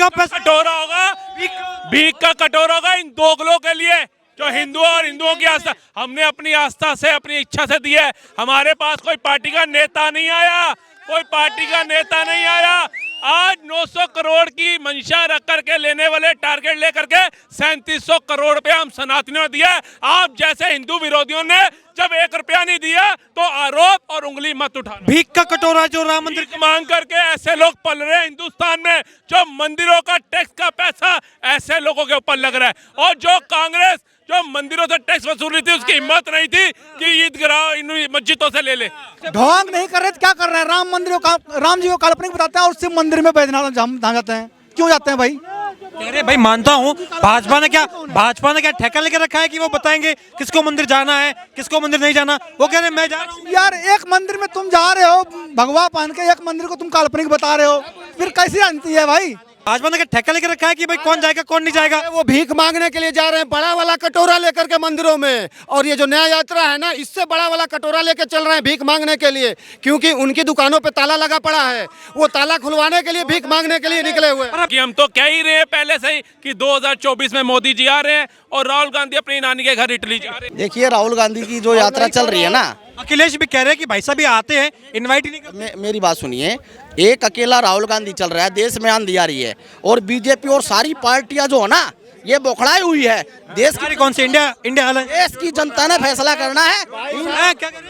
का पैसा कटोरा होगा, भीख का कटोरा होगा इन दोगलों के लिए जो हिंदू और हिंदुओं की आस्था, हमने अपनी आस्था से अपनी इच्छा से दी है। हमारे पास कोई पार्टी का नेता नहीं आया, कोई पार्टी का नेता नहीं आया। आज 900 करोड़ की मंशा रख करके लेने वाले टारगेट लेकर के 3700 करोड़ रुपया हम सनातनियों ने दिया। आप जैसे हिंदू विरोधियों ने जब 1 रुपया नहीं दिया तो आरोप और उंगली मत उठाना। भीख का कटोरा जो राम मंदिर भीख मांग करके ऐसे लोग पल रहे हैं हिंदुस्तान में, जो मंदिरों का टैक्स का पैसा ऐसे लोगों के ऊपर लग रहा है। और जो कांग्रेस जो मंदिरों से टैक्स वसूली थी उसकी हिम्मत नहीं थी कि ईदगाह इन मस्जिदों से ले ले। ढोंग नहीं कर रहे तो क्या कर रहे हैं? राम जी को काल्पनिक बताते हैं और शिव मंदिर में बैजनाथ धाम जाते हैं। क्यों जाते हैं भाई? कह रहे भाई मानता हूँ भाजपा ने क्या ठेका लेके रखा है कि वो बताएंगे किसको मंदिर जाना है किसको मंदिर नहीं जाना। वो कह रहे मैं जा रहा हूँ। यार एक मंदिर में तुम जा रहे हो भगवा पहन के, एक मंदिर को तुम काल्पनिक बता रहे हो, फिर कैसी राजनीति है भाई? भाजपा ने क्या ठेका लेके रखा है कि भाई कौन जाएगा कौन नहीं जाएगा? वो भीख मांगने के लिए जा रहे हैं बड़ा वाला कटोरा लेकर के मंदिरों में। और ये जो नया यात्रा है ना, इससे बड़ा वाला कटोरा लेकर चल रहे हैं भीख मांगने के लिए, क्योंकि उनकी दुकानों पे ताला लगा पड़ा है। वो ताला खुलवाने के लिए भीख मांगने के लिए निकले हुए हैं। कि हम तो कह ही रहे हैं पहले से ही कि 2024 में मोदी जी आ रहे हैं और राहुल गांधी अपनी नानी के घर इटली जा रहे हैं। देखिए राहुल गांधी की जो यात्रा चल रही है ना, अखिलेश भी कह रहे हैं कि भाई साहब ये आते हैं इनवाइट ही नहीं करते। मेरी बात सुनिए, एक अकेला राहुल गांधी चल रहा है, देश में आंधी आ रही है और बीजेपी और सारी पार्टियां जो है ना ये बोखड़ाई हुई है। देश की कौन सी इंडिया हाल है? देश की जनता ने फैसला करना है।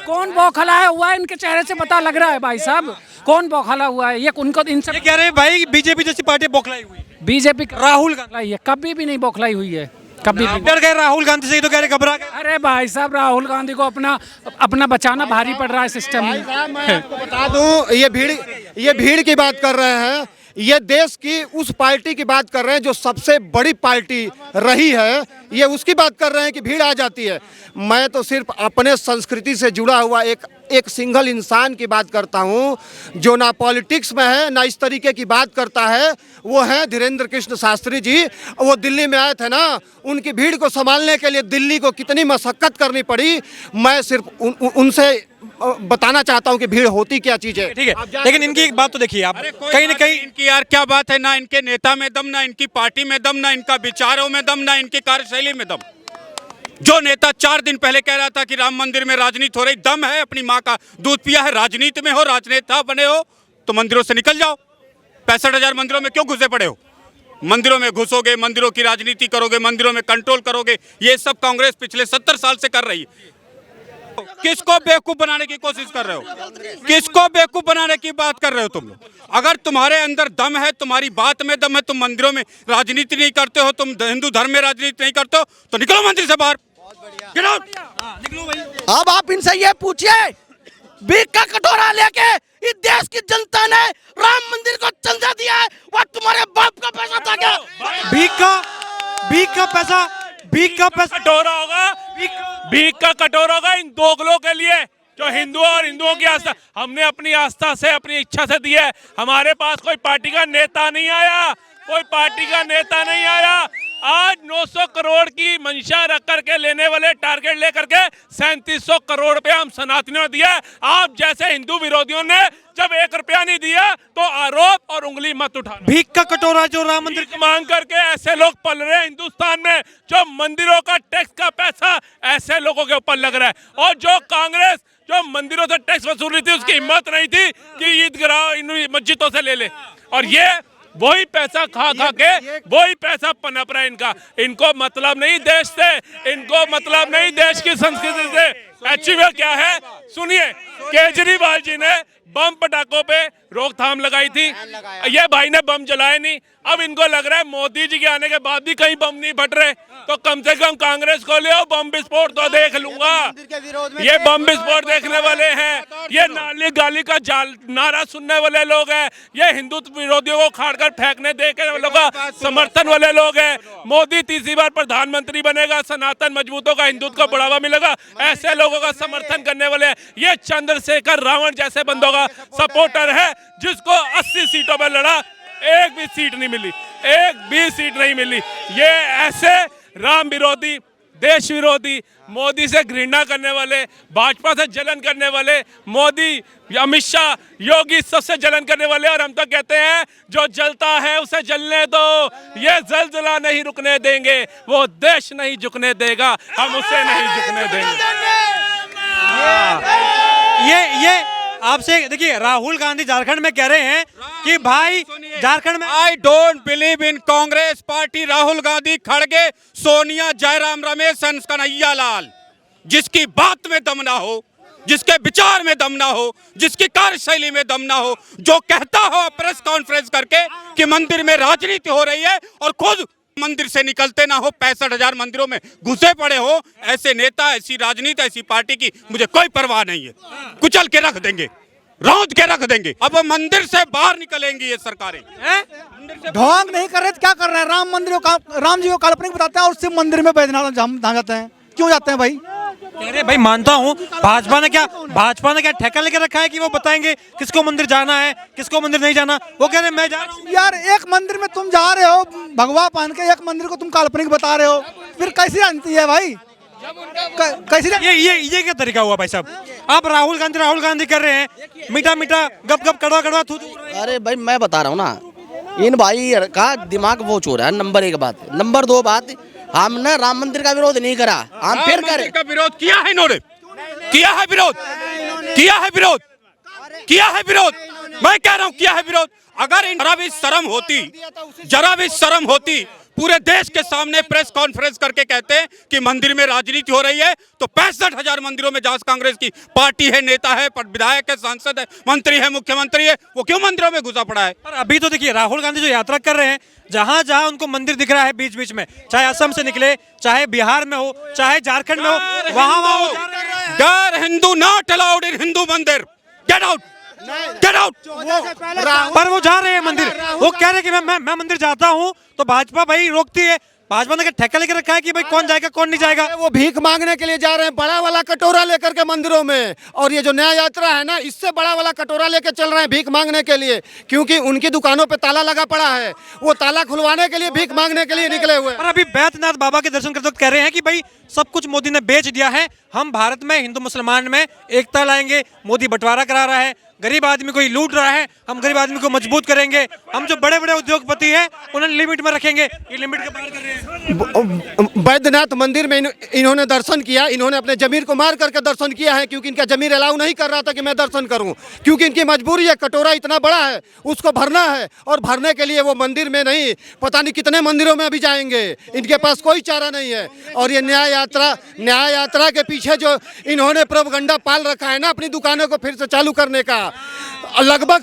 कौन बौखलाया हुआ है? इनके चेहरे से पता लग रहा है भाई साहब कौन बौखला हुआ है। ये उनको इनसे कह रहे हैं भाई बीजेपी जैसी पार्टी बौखलाई हुई। बीजेपी राहुल गांधी है कभी भी नहीं बौखलाई हुई है, कभी भी। डर गए राहुल गांधी से, तो कह रहे घबरा गए। अरे भाई साहब राहुल गांधी को अपना बचाना भारी पड़ रहा है सिस्टम में। मैं आपको बता दूं, ये भीड़ की बात कर रहे हैं, ये देश की उस पार्टी की बात कर रहे हैं जो सबसे बड़ी पार्टी रही है। ये उसकी बात कर रहे हैं कि भीड़ आ जाती है। मैं तो सिर्फ अपने संस्कृति से जुड़ा हुआ एक सिंगल इंसान की बात करता हूँ, जो ना पॉलिटिक्स में है ना इस तरीके की बात करता है। वो हैं धीरेन्द्र कृष्ण शास्त्री जी। वो दिल्ली में आए थे ना, उनकी भीड़ को संभालने के लिए दिल्ली को कितनी मशक्कत करनी पड़ी। मैं सिर्फ उनसे बताना चाहता हूं कि भीड़ होती क्या चीज है। ठीक है, लेकिन इनकी एक बात तो देखिए आप, कहीं ना कहीं इनकी यार क्या बात है, ना इनके नेता में दम, ना इनकी पार्टी में दम, ना इनका विचारों में दम, ना इनकी कार्यशैली में दम। जो नेता 4 दिन पहले कह रहा था कि राम मंदिर में राजनीति हो रही, दम है, अपनी माँ का दूध पिया है, राजनीति में हो, राजनेता बने हो तो मंदिरों से निकल जाओ। 65,000 मंदिरों में क्यों घुसे पड़े हो? मंदिरों में घुसोगे, मंदिरों की राजनीति करोगे, मंदिरों में कंट्रोल करोगे, ये सब कांग्रेस पिछले 70 साल से कर रही है। किसको बेवकूफ बनाने की कोशिश कर रहे हो? किसको बेवकूफ बनाने की बात कर रहे हो तुम लोग? अगर तुम्हारे अंदर दम है, तुम्हारी बात में दम है, तुम मंदिरों में राजनीति नहीं करते हो, तुम हिंदू धर्म में राजनीति नहीं करते हो, तो निकलो मंदिर से बाहर। Get out. निकलो भाई। अब आप इनसे ये पूछिए, भीख का कटोरा लेके इस देश की जनता ने राम मंदिर को चंदा दिया है, वो तुम्हारे बाप का पैसा था क्या? भीख का पैसा कटोरा होगा, भीख का कटोरा होगा इन दोगलों के लिए जो हिंदू और हिंदुओं की आस्था, हमने अपनी आस्था से अपनी इच्छा से दी है। हमारे पास कोई पार्टी का नेता नहीं आया, कोई पार्टी का नेता नहीं आया। आज 900 करोड़ की मंशा रख करके लेने वाले टारगेट लेकर के 3700 करोड़ रुपया हम सनातनियों ने दिया। आप जैसे हिंदू विरोधियों ने जब 1 रुपया नहीं दिया तो आरोप और उंगली मत उठाना। भीख का कटोरा जो राम मंदिर मांग करके ऐसे लोग पल रहे हैं हिंदुस्तान में, जो मंदिरों का टैक्स का पैसा ऐसे लोगों के ऊपर लग रहा है। और जो कांग्रेस जो मंदिरों से टैक्स वसूली थी उसकी हिम्मत नहीं थी कि ईदगाह इन मस्जिदों से ले ले। और ये वही पैसा खा के वही पैसा पनप रहा है इनका। इनको मतलब नहीं देश से, इनको मतलब नहीं देश की संस्कृति से। एक्चुअली क्या है सुनिए, केजरीवाल जी ने बम पटाखों पे रोकथाम लगाई थी, ये भाई ने बम जलाए नहीं। अब इनको लग रहा है मोदी जी के आने के बाद भी कहीं बम नहीं फट रहे, तो कम से कम कांग्रेस को ले आओ, बम विस्फोट तो देख लूंगा। ये बम विस्फोट देखने वाले हैं, ये नाली गाली का जाल नारा सुनने वाले लोग हैं, ये हिंदुत्व विरोधियों को खाड़कर फेंकने देने वालों का समर्थन वाले लोग हैं। मोदी तीसरी बार प्रधानमंत्री बनेगा, सनातन मजबूत होगा, हिंदुत्व को बढ़ावा मिलेगा, ऐसे लोगों का समर्थन करने वाले हैं। ये चंद्रशेखर रावण जैसे बंदों का सपोर्टर है, जिसको 80 सीटों पर लड़ा, एक भी सीट नहीं मिली, एक भी सीट नहीं मिली। ये ऐसे राम विरोधी देश विरोधी, मोदी से घृणा करने वाले, भाजपा से जलन करने वाले, मोदी, अमित शाह, योगी सबसे जलन करने वाले। और हम तो कहते हैं जो जलता है उसे जलने दो, ये जलजला नहीं रुकने देंगे, वो देश नहीं झुकने देगा, हम उसे नहीं झुकने देंगे। ये आपसे देखिए, राहुल गांधी झारखंड में कह रहे हैं कि भाई झारखंड में I don't believe in Congress party. Rahul Gandhi, खड़गे, सोनिया, जयराम रमेश, कन्हैया लाल, जिसकी बात में दम ना हो, जिसके विचार में दम ना हो, जिसकी कार्यशैली में दम ना हो, जो कहता हो प्रेस कॉन्फ्रेंस करके कि मंदिर में राजनीति हो रही है और खुद मंदिर से निकलते ना हो, 65,000 मंदिरों में घुसे पड़े हो, ऐसे नेता, ऐसी राजनीति, ऐसी पार्टी की मुझे कोई परवाह नहीं है। कुचल के रख देंगे, रौंद के रख देंगे। अब मंदिर से बाहर निकलेंगी ये सरकारें। ढोंग नहीं कर रहे तो क्या कर रहे हैं? राम जी को काल्पनिक बताते हैं और सिर्फ मंदिर में बैजनाथ धाम जाते हैं। क्यों जाते हैं भाई? अरे भाई मानता हूँ, भाजपा ने क्या ठेका लेके रखा है कि वो बताएंगे किसको मंदिर जाना है, किसको मंदिर नहीं जाना। वो कह रहे हैं मैं जा रहा हूँ। यार एक मंदिर में तुम जा रहे हो भगवा पहन के, एक मंदिर को तुम काल्पनिक बता रहे हो, फिर कैसी राजनीति है भाई? कैसी ये क्या तरीका हुआ भाई साहब? आप राहुल गांधी कर रहे हैं, मीठा मीठा गप गप कड़वा थू। अरे भाई मैं बता रहा हूँ ना, इन भाई का दिमाग वो हो रहा है। नंबर 1 बात। नंबर 2 बात, हमने राम मंदिर का विरोध नहीं करा, हम फिर करें। का विरोध किया है इन्होंने, किया है विरोध, किया है विरोध, किया है विरोध। मैं कह रहा हूँ किया है विरोध। अगर जरा भी शर्म होती, जरा भी शर्म होती, पूरे देश के सामने प्रेस कॉन्फ्रेंस करके कहते हैं कि मंदिर में राजनीति हो रही है, तो 65,000 मंदिरों में जहां कांग्रेस की पार्टी है, नेता है, विधायक है, सांसद है, मंत्री है, मुख्यमंत्री है, वो क्यों मंदिरों में घुसा पड़ा है? पर अभी तो देखिए राहुल गांधी जो यात्रा कर रहे हैं, जहां जहां उनको मंदिर दिख रहा है बीच बीच में, चाहे असम से निकले, चाहे बिहार में हो, चाहे झारखंड में हो, वहां डर Hindu not allowed in Hindu मंदिर। Get out, get out. पर वो जा रहे हैं मंदिर। वो कह रहे हैं कि मैं मंदिर जाता हूं तो भाजपा भाई रोकती है। भाजपा ने क्या ठेका लेकर रखा है कि भाई कौन जाएगा कौन नहीं जाएगा? वो भीख मांगने के लिए जा रहे हैं, बड़ा वाला कटोरा लेकर के मंदिरों में। और ये जो नया यात्रा है ना, इससे बड़ा वाला कटोरा लेकर चल रहे हैं भीख मांगने के लिए, क्योंकि उनकी दुकानों पे ताला लगा पड़ा है। वो ताला खुलवाने के लिए भीख मांगने के लिए निकले हुए। पर अभी बैद्यनाथ बाबा के दर्शन करते वक्त कह रहे हैं कि भाई सब कुछ मोदी ने बेच दिया है, हम भारत में हिंदू मुसलमान में एकता लाएंगे, मोदी बंटवारा करा रहा है, गरीब आदमी को ही लूट रहा है, हम गरीब आदमी को मजबूत करेंगे, हम जो बड़े बड़े उद्योगपति हैं उन्हें लिमिट में रखेंगे। ये लिमिट के बाहर कर रहे हैं। बैद्यनाथ मंदिर में इन्होंने दर्शन किया, इन्होंने अपने जमीर को मार करके दर्शन किया है, क्योंकि इनका जमीर अलाउ नहीं कर रहा था कि मैं दर्शन करूं, क्योंकि इनकी मजबूरी है। कटोरा इतना बड़ा है, उसको भरना है, और भरने के लिए वो मंदिर में नहीं, पता नहीं कितने मंदिरों में अभी जाएंगे। इनके पास कोई चारा नहीं है। और ये न्याय यात्रा के पीछे जो इन्होंने प्रोपगंडा पाल रखा है ना, अपनी दुकानों को फिर से चालू करने का, लगभग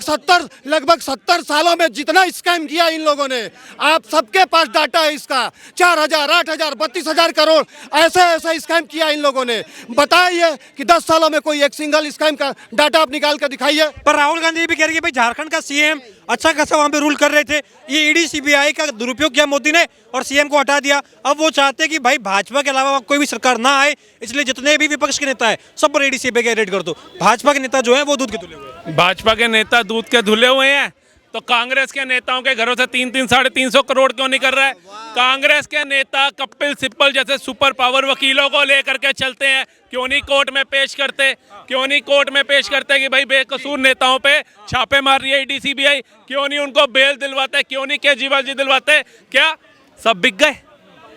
70 सालों में जितना स्कैम किया इन लोगों ने, आप सबके पास डाटा है इसका। 4,000, 8,000, 32,000 करोड़ ऐसा स्कैम किया इन लोगों ने। बताइए कि 10 सालों में कोई एक सिंगल स्कैम का डाटा आप निकाल कर दिखाइए। पर राहुल गांधी भी कह रही है भाई झारखंड का सीएम अच्छा खासा वहां पे रूल कर रहे थे, ये ईडी सीबीआई का दुरुपयोग किया मोदी ने और सीएम को हटा दिया। अब वो चाहते हैं कि भाई भाजपा के अलावा कोई भी सरकार ना आए, इसलिए जितने भी विपक्ष के नेता है सब पर ईडी सीबीआई रेड कर दो। भाजपा के नेता जो है वो दूध के धुले हुए हैं। भाजपा के नेता दूध के धुले हुए हैं, तो कांग्रेस के नेताओं के घरों से 300 साढ़े 300 करोड़ क्यों नहीं कर रहा है? कांग्रेस के नेता कपिल सिब्बल जैसे सुपर पावर वकीलों को लेकर के चलते हैं, क्यों नहीं कोर्ट में पेश करते? क्यों नहीं कोर्ट में पेश करते कि भाई बेकसूर नेताओं पे छापे मार रही है ईडी सीबीआई? क्यों नहीं उनको बेल दिलवाते? क्यों नहीं केजरीवाल जी दिलवाते? क्या सब बिक गए?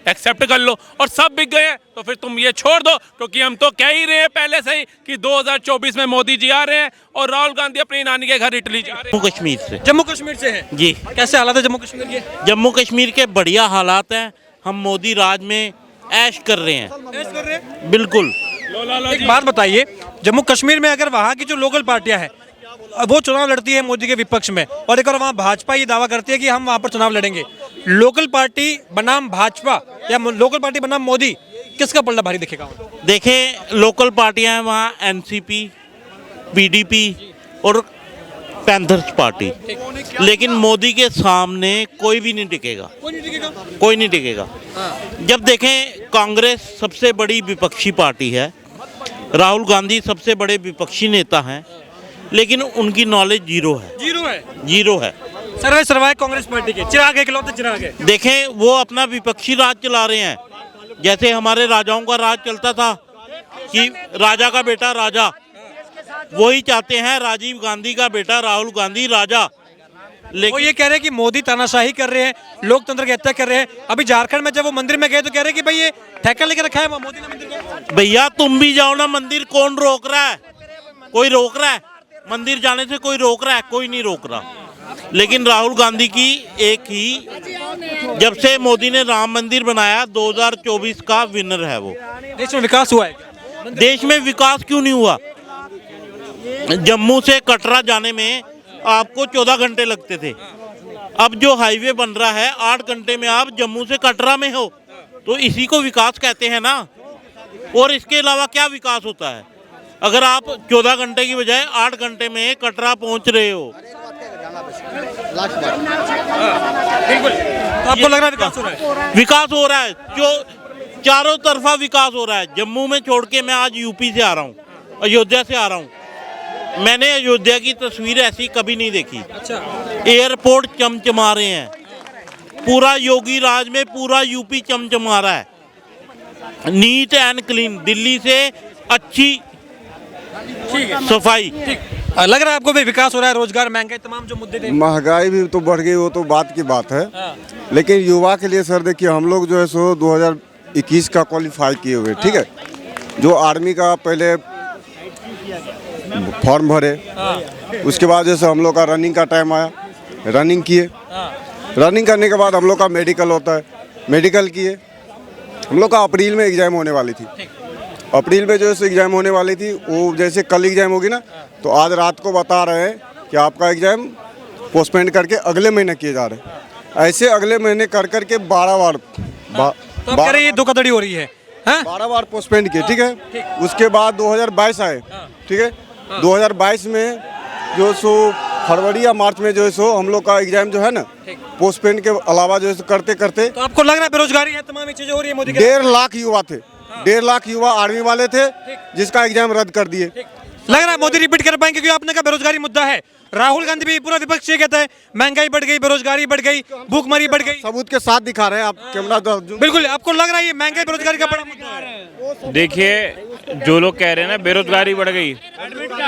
एक्सेप्ट कर लो। और सब बिक गए हैं तो फिर तुम ये छोड़ दो, क्योंकि हम तो कह ही रहे हैं पहले से ही कि 2024 में मोदी जी आ रहे हैं और राहुल गांधी अपनी नानी के घर इटली जा रहे हैं। जम्मू कश्मीर से है जी। कैसे हालात है जम्मू कश्मीर के? जम्मू कश्मीर के बढ़िया हालात हैं। हम मोदी राज में ऐश कर रहे हैं, बिल्कुल। एक बात बताइए, जम्मू कश्मीर में अगर वहाँ की जो लोकल पार्टियां हैं वो चुनाव लड़ती है मोदी के विपक्ष में, और एक और वहाँ भाजपा ये दावा करती है कि हम वहाँ पर चुनाव लड़ेंगे, लोकल पार्टी बनाम भाजपा या लोकल पार्टी बनाम मोदी, किसका पलड़ा भारी दिखेगा? देखें, लोकल पार्टियां हैं वहाँ एनसीपी, पीडीपी और पैंथर्स पार्टी, लेकिन मोदी के सामने कोई भी नहीं टिकेगा, कोई नहीं टिकेगा। जब देखें, कांग्रेस सबसे बड़ी विपक्षी पार्टी है, राहुल गांधी सबसे बड़े विपक्षी नेता हैं, लेकिन उनकी नॉलेज जीरो है। सर्वे कांग्रेस पार्टी के चिराग है, इकलौते चिराग है। देखें, वो अपना विपक्षी राज चला रहे हैं, जैसे हमारे राजाओं का राज चलता था कि राजा का बेटा राजा, वही चाहते हैं राजीव गांधी का बेटा राहुल गांधी राजा। वो लेकिन ये कह रहे हैं कि मोदी तानाशाही कर रहे हैं, लोकतंत्र की हत्या कर रहे हैं। अभी झारखंड में जब वो मंदिर में गए तो कह रहे हैं कि भाई ये ठेका लेके रखा है मोदी ने मंदिर को। भैया तुम भी जाओ ना मंदिर, कौन रोक रहा है? कोई रोक रहा है? मंदिर जाने से कोई रोक रहा है? कोई नहीं रोक रहा। लेकिन राहुल गांधी की एक ही, जब से मोदी ने राम मंदिर बनाया 2024 का विनर है वो। देश में विकास हुआ है क्या? देश में विकास क्यों नहीं हुआ? जम्मू से कटरा जाने में आपको 14 घंटे लगते थे, अब जो हाईवे बन रहा है 8 घंटे में आप जम्मू से कटरा में हो, तो इसी को विकास कहते हैं ना। और इसके अलावा क्या विकास होता है? अगर आप 14 घंटे की बजाय 8 घंटे में कटरा पहुंच रहे हो, बिल्कुल। तो आपको लग रहा है विकास हो रहा है? विकास हो रहा है, जो चारों तरफा विकास हो रहा है। जम्मू में छोड़ के मैं आज यूपी से आ रहा हूँ, अयोध्या से आ रहा हूँ। मैंने अयोध्या की तस्वीर ऐसी कभी नहीं देखी। एयरपोर्ट चमचमा रहे हैं, पूरा योगी राज में पूरा यूपी चमचमा रहा है। नीट एंड क्लीन, दिल्ली से अच्छी सफाई। लग रहा है आपको भी विकास हो रहा है, रोजगार, महंगाई, तमाम जो मुद्दे थे। महंगाई भी तो बढ़ गई, वो तो बात की बात है। लेकिन युवा के लिए सर देखिए, हम लोग जो है सो 2021 का क्वालिफाई किए हुए, ठीक है। जो आर्मी का पहले फॉर्म भरे, उसके बाद जैसे हम लोग का रनिंग का टाइम आया, रनिंग किए। रनिंग करने के बाद हम लोग का मेडिकल होता है, मेडिकल किए। हम लोग का अप्रैल में एग्जाम होने वाली थी। अप्रैल में जो है एग्जाम होने वाली थी, वो जैसे कल एग्जाम होगी ना, तो आज रात को बता रहे हैं कि आपका एग्जाम पोस्टपोन करके अगले महीने किए जा रहे हैं। ऐसे अगले महीने कर करके 12 बार तो आप कह रहे हैं ये धोखाधड़ी हो रही है, हाँ? 12 बार पोस्टपोन किए, ठीक है। उसके बाद 2022 आए, ठीक है। 2022 में जो सो फरवरी या मार्च में जो है सो हम लोग का एग्जाम जो है ना, पोस्टपोन के अलावा जो है करते करते तो आपको लग रहा है बेरोजगारी है, तमाम चीजें हो रही है मोदी के? 1.5 लाख युवा थे, 1.5 लाख युवा आर्मी वाले थे, जिसका एग्जाम रद्द कर दिए। लग रहा है मोदी रिपीट कर पाएंगे, क्योंकि आपने कहा बेरोजगारी मुद्दा है। राहुल गांधी भी, पूरा विपक्ष ये कहता है महंगाई बढ़ गई, बेरोजगारी बढ़ गई, भूखमरी बढ़ गई। सबूत के साथ दिखा रहे हैं आप, कैमरा बिल्कुल। आपको लग रहा है ये महंगाई बेरोजगारी का बड़ा मुद्दा है? देखिए, जो लोग कह रहे हैं ना बेरोजगारी बढ़ गई,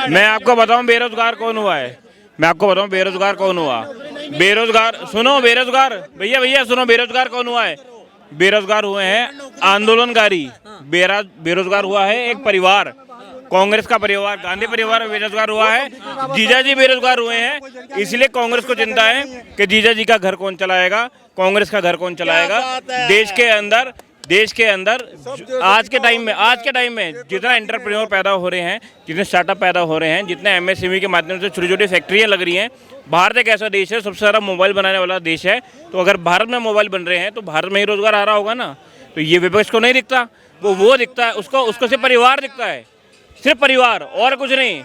मैं आपको बताऊं बेरोजगार कौन हुआ है। मैं आपको बताऊं बेरोजगार कौन हुआ। बेरोजगार सुनो, बेरोजगार भैया भैया सुनो, बेरोजगार कौन हुआ है? बेरोजगार हुए हैं आंदोलनकारी। बेरोजगार हुआ है एक परिवार, कांग्रेस का परिवार, गांधी परिवार बेरोजगार हुआ है। जीजा जी बेरोजगार हुए हैं, इसलिए कांग्रेस को चिंता है कि जीजा जी का घर कौन चलाएगा, कांग्रेस का घर कौन चलाएगा। देश के अंदर आज के टाइम में जितना एंटरप्रेन्योर पैदा हो रहे हैं, जितने स्टार्टअप पैदा हो रहे हैं, जितने एमएसएमई के माध्यम से छोटी छोटी फैक्ट्रियाँ लग रही हैं। भारत एक ऐसा देश है, सबसे ज़्यादा मोबाइल बनाने वाला देश है। तो अगर भारत में मोबाइल बन रहे हैं तो भारत में ही रोजगार आ रहा होगा ना। तो ये विपक्ष को नहीं दिखता, वो दिखता है, उसको सिर्फ परिवार दिखता है, सिर्फ परिवार और कुछ नहीं।